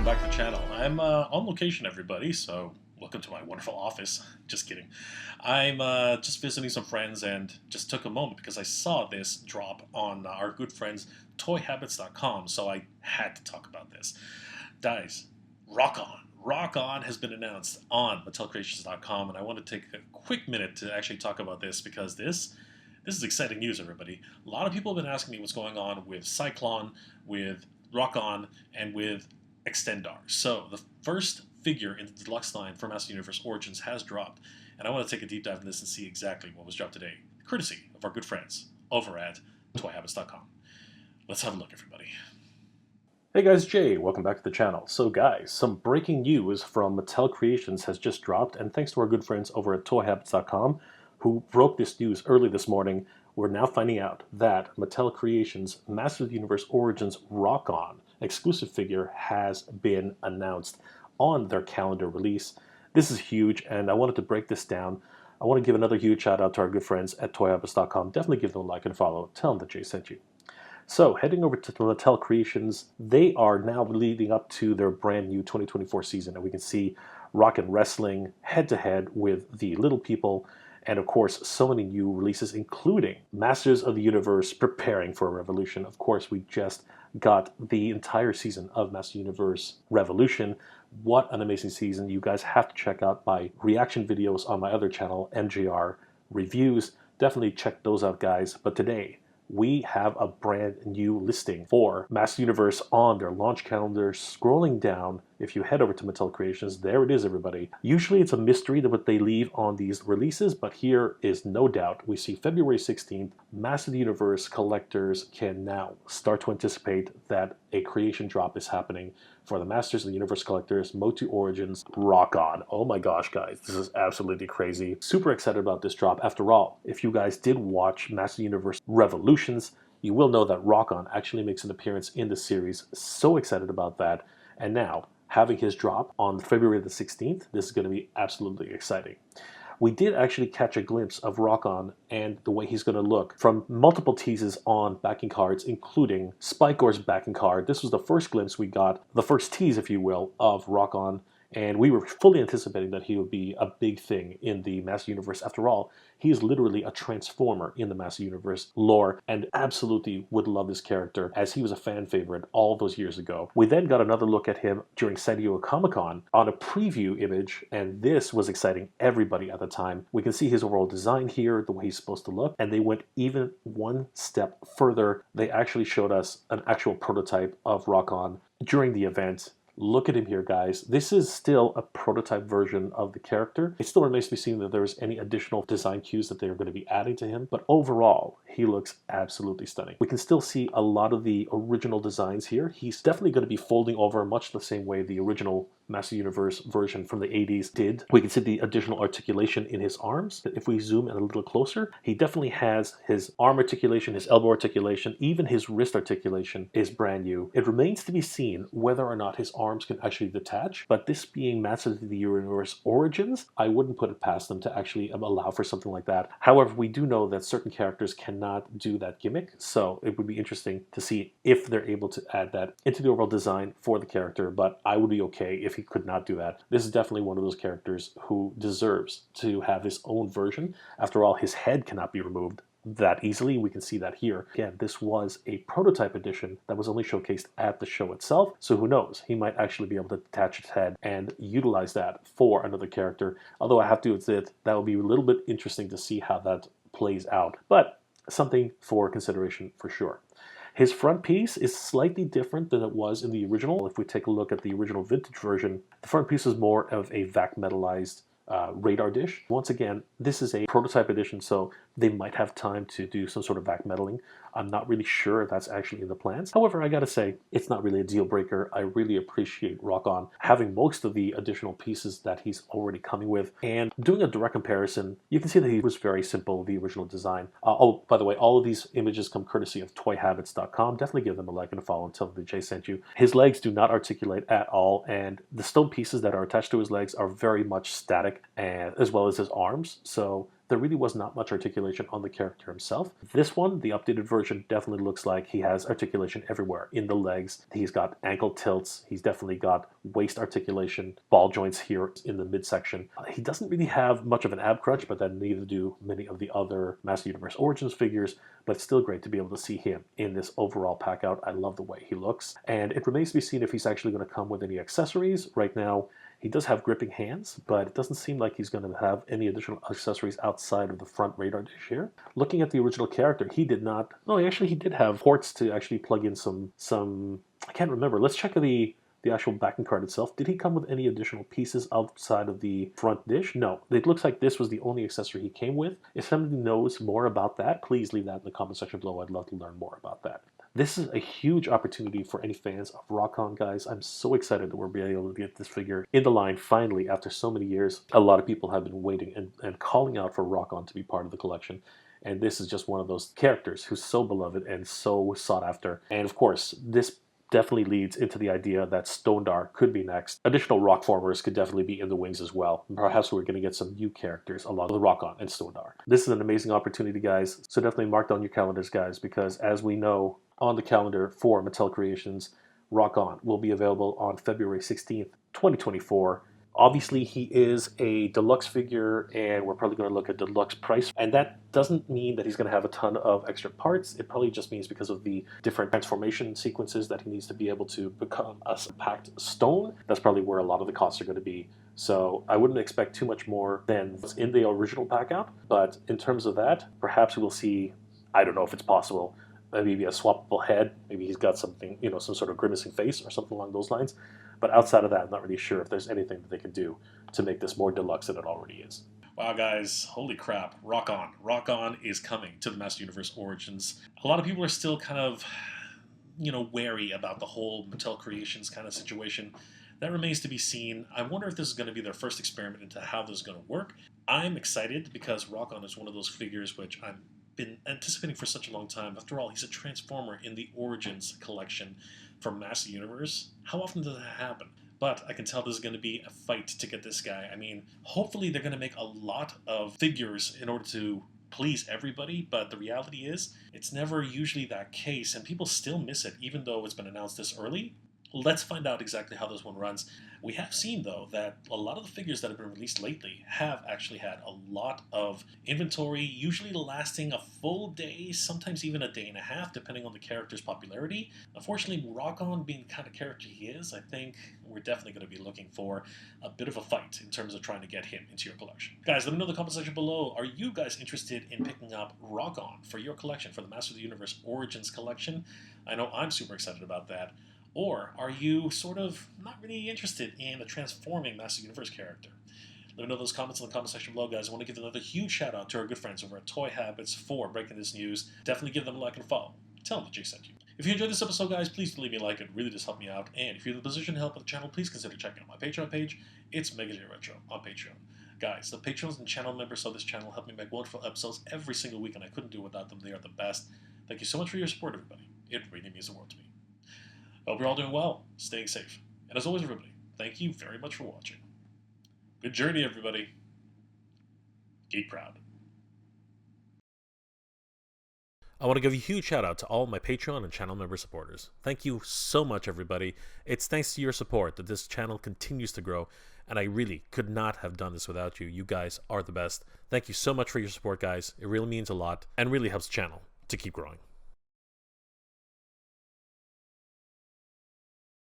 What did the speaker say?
back to the channel. I'm on location, everybody, so welcome to my wonderful office. Just kidding. I'm just visiting some friends and just took a moment because I saw this drop on our good friends toyhabits.com, so I had to talk about this. Guys, Rokkon. Rokkon has been announced on MattelCreations.com, and I want to take a quick minute to actually talk about this because this is exciting news, everybody. A lot of people have been asking me what's going on with Cyclone, with Rokkon, and with Extendar. So the first figure in the deluxe line for Mattel Universe Origins has dropped, and I want to take a deep dive in this and see exactly what was dropped today, courtesy of our good friends over at toyhabits.com. Let's have a look, everybody. Hey guys, Jay, welcome back to the channel. So guys, some breaking news from Mattel Creations has just dropped, and thanks to our good friends over at toyhabits.com who broke this news early this morning, we're now finding out that Mattel Creations Masters of the Universe Origins Rokkon Exclusive figure has been announced on their calendar release. This is huge, and I wanted to break this down. I want to give another huge shout out to our good friends at toyhabits.com. Definitely give them a like and follow. Tell them that Jay sent you. So heading over to the Mattel Creations, they are now leading up to their brand new 2024 season, and we can see Rokkon wrestling head-to-head with the Little People, and of course so many new releases, including Masters of the Universe preparing for a revolution. Of course, we just got the entire season of Masters of the Universe Revolution. What an amazing season. You guys have to check out my reaction videos on my other channel, MJR Reviews. Definitely check those out, guys. But today, we have a brand new listing for Master Universe on their launch calendar. Scrolling down, if you head over to Mattel Creations, there it is, everybody. Usually it's a mystery that what they leave on these releases, but here is no doubt. We see February 16th, Master of the Universe collectors can now start to anticipate that a creation drop is happening for the Masters of the Universe collectors, Motu Origins Rokkon. Oh my gosh, guys, this is absolutely crazy. Super excited about this drop. After all, if you guys did watch Master of the Universe Revolutions, you will know that Rokkon actually makes an appearance in the series. So excited about that. And now, having his drop on February the 16th, this is going to be absolutely exciting. We did actually catch a glimpse of Rokkon and the way he's going to look from multiple teases on backing cards, including Spike Gore's backing card. This was the first glimpse we got, the first tease, if you will, of Rokkon, and we were fully anticipating that he would be a big thing in the Master Universe. After all, he is literally a transformer in the Master Universe lore, and absolutely would love this character as he was a fan favorite all those years ago. We then got another look at him during San Diego Comic-Con on a preview image, and this was exciting everybody at the time. We can see his overall design here, the way he's supposed to look, and they went even one step further. They actually showed us an actual prototype of Rokkon during the event. Look at him here, guys. This is still a prototype version of the character. It still remains to be seen that there's any additional design cues that they are going to be adding to him, but overall, he looks absolutely stunning. We can still see a lot of the original designs here. He's definitely going to be folding over much the same way the original Master Universe version from the 80s did. We can see the additional articulation in his arms. If we zoom in a little closer, he definitely has his arm articulation, his elbow articulation, even his wrist articulation is brand new. It remains to be seen whether or not his arms can actually detach, but this being Masters of the Universe Origins, I wouldn't put it past them to actually allow for something like that. However, we do know that certain characters cannot do that gimmick, so it would be interesting to see if they're able to add that into the overall design for the character, but I would be okay if he could not do that. This is definitely one of those characters who deserves to have his own version. After all, his head cannot be removed that easily. We can see that here. Again, this was a prototype edition that was only showcased at the show itself, so who knows, he might actually be able to detach his head and utilize that for another character. Although I have to admit, that would be a little bit interesting to see how that plays out, but something for consideration for sure. His front piece is slightly different than it was in the original. If we take a look at the original vintage version, the front piece is more of a vac metallized radar dish. Once again, this is a prototype edition, so they might have time to do some sort of vac metalling. I'm not really sure if that's actually in the plans. However, I gotta say, it's not really a deal breaker. I really appreciate Rokkon having most of the additional pieces that he's already coming with. And doing a direct comparison, you can see that he was very simple, the original design. Oh, by the way, all of these images come courtesy of toyhabits.com. Definitely give them a like and a follow and tell them that Jay sent you. His legs do not articulate at all, and the stone pieces that are attached to his legs are very much static, and as well as his arms. So there really was not much articulation on the character himself. This one, the updated version, definitely looks like he has articulation everywhere. In the legs, he's got ankle tilts, he's definitely got waist articulation, ball joints here in the midsection. He doesn't really have much of an ab crutch, but then neither do many of the other Master Universe Origins figures, but it's still great to be able to see him in this overall pack out. I love the way he looks, and it remains to be seen if he's actually going to come with any accessories. Right now, he does have gripping hands, but it doesn't seem like he's going to have any additional accessories outside of the front radar dish here. Looking at the original character, he did not... No, actually, he did have ports to actually plug in some... I can't remember. Let's check the actual backing card itself. Did he come with any additional pieces outside of the front dish? No. It looks like this was the only accessory he came with. If somebody knows more about that, please leave that in the comment section below. I'd love to learn more about that. This is a huge opportunity for any fans of Rokkon, guys. I'm so excited that we're being able to get this figure in the line finally after so many years. A lot of people have been waiting and calling out for Rokkon to be part of the collection. And this is just one of those characters who's so beloved and so sought after. And of course, this definitely leads into the idea that Extendar could be next. Additional rock formers could definitely be in the wings as well. Perhaps we're going to get some new characters along with Rokkon and Extendar. This is an amazing opportunity, guys. So definitely mark down your calendars, guys, because as we know, on the calendar for Mattel Creations, Rokkon will be available on February 16th, 2024. Obviously, he is a deluxe figure, and we're probably going to look at deluxe price. And that doesn't mean that he's going to have a ton of extra parts. It probably just means because of the different transformation sequences that he needs to be able to become a packed stone. That's probably where a lot of the costs are going to be. So I wouldn't expect too much more than what's in the original pack out. But in terms of that, perhaps we'll see, I don't know if it's possible, maybe a swappable head. Maybe he's got something, some sort of grimacing face or something along those lines. But outside of that, I'm not really sure if there's anything that they can do to make this more deluxe than it already is. Wow, guys, holy crap. Rokkon. Rokkon is coming to the Master Universe Origins. A lot of people are still kind of, wary about the whole Mattel Creations kind of situation. That remains to be seen. I wonder if this is going to be their first experiment into how this is going to work. I'm excited because Rokkon is one of those figures which I've been anticipating for such a long time. After all, he's a Transformer in the Origins collection from Master Universe. How often does that happen? But I can tell this is going to be a fight to get this guy. I mean, hopefully they're going to make a lot of figures in order to please everybody, but the reality is it's never usually that case, and people still miss it even though it's been announced this early. Let's find out exactly how this one runs. We have seen, though, that a lot of the figures that have been released lately have actually had a lot of inventory, usually lasting a full day, sometimes even a day and a half, depending on the character's popularity. Unfortunately, Rokkon being the kind of character he is, I think we're definitely going to be looking for a bit of a fight in terms of trying to get him into your collection. Guys, let me know in the comment section below, are you guys interested in picking up Rokkon for your collection, for the Master of the Universe Origins collection? I know I'm super excited about that. Or are you sort of not really interested in a transforming Master Universe character? Let me know those comments in the comment section below, guys. I want to give another huge shout out to our good friends over at Toy Habits for breaking this news. Definitely give them a like and follow. Tell them that Jay sent you. If you enjoyed this episode, guys, please leave me a like. It really does help me out. And if you're in the position to help with the channel, please consider checking out my Patreon page. It's Mega J Retro on Patreon. Guys, the patrons and channel members of this channel help me make wonderful episodes every single week, and I couldn't do it without them. They are the best. Thank you so much for your support, everybody. It really means the world to me. I hope you're all doing well, staying safe. And as always, everybody, thank you very much for watching. Good journey, everybody. Geek proud. I want to give a huge shout out to all my Patreon and channel member supporters. Thank you so much, everybody. It's thanks to your support that this channel continues to grow, and I really could not have done this without you. You guys are the best. Thank you so much for your support, guys. It really means a lot and really helps the channel to keep growing.